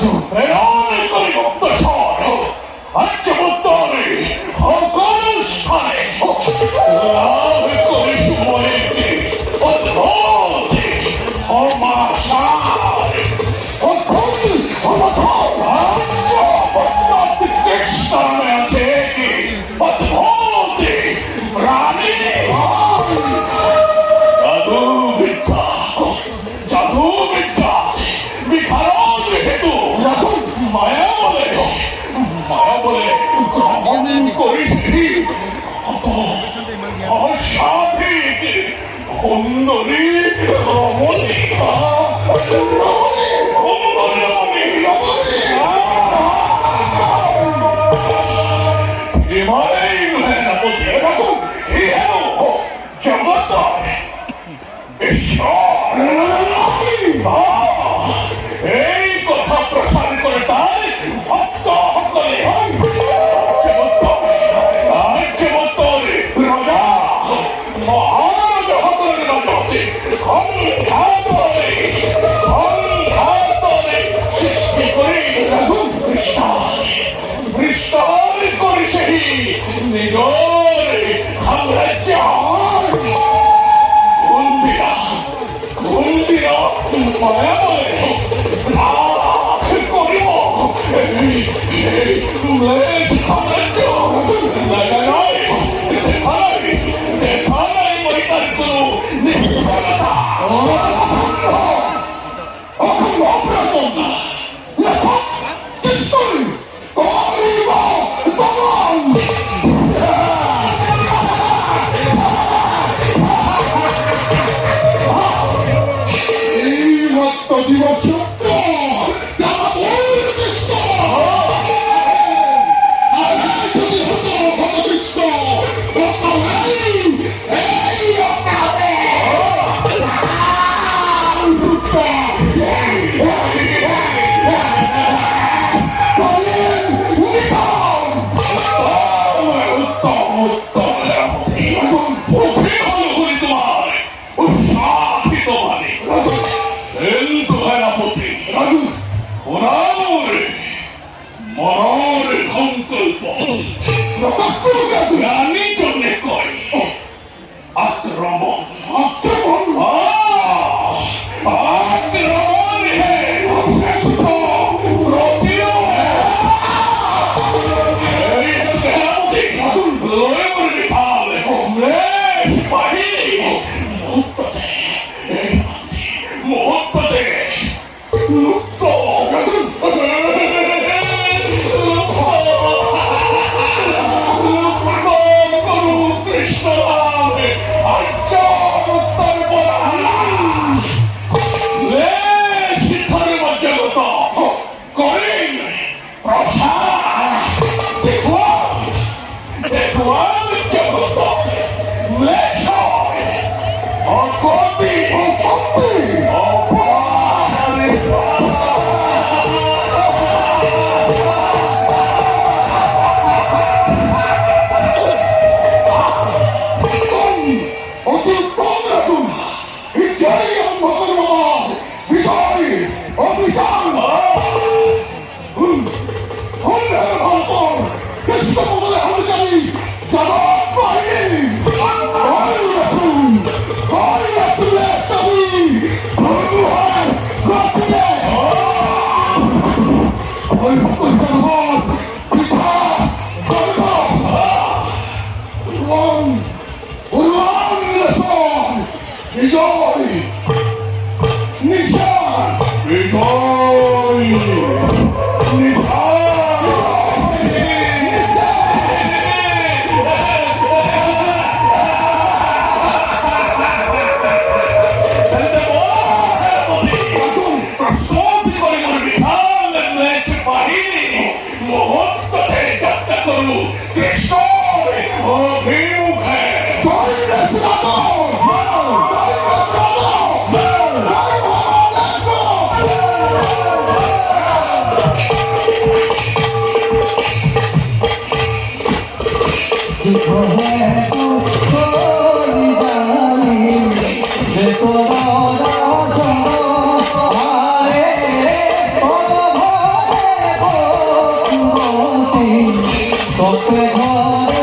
Veone con i contascioni, anche montoni, ancora stare, grave con i sumolenti, odorosi, o marciare, o conti, o motora, portati che stanno a ciechi, odorosi, brani, 자두니까 미카로드 해도 마야보레 그런 거리들이 샤피기 혼돈이 어머니가 이말에 이거는 뭐 내가 좀 이해하고 잡았다 এই কথা প্রসার করে তাই ভক্ত হকলে রাজা মহারাজ হকলের রাজতে সৃষ্টি করে বৃষ্টার করে সেই নিজরে সাম্রাজ্য 군비야 마야보레 그거리고 왜 가만있어 나가라이 내 바라이 머리까지 끄고 내 바라다 그럼 어프라손다 야파 빗소리 거리고 도망 디버쳤다! 나 모르겠어! 저기 혼자 가만히 있어! 에이, Morale con colpo. L'amico ne coi. Astromon. Proprio. L'oevole di palle. Spahini. Molto te. ঘরে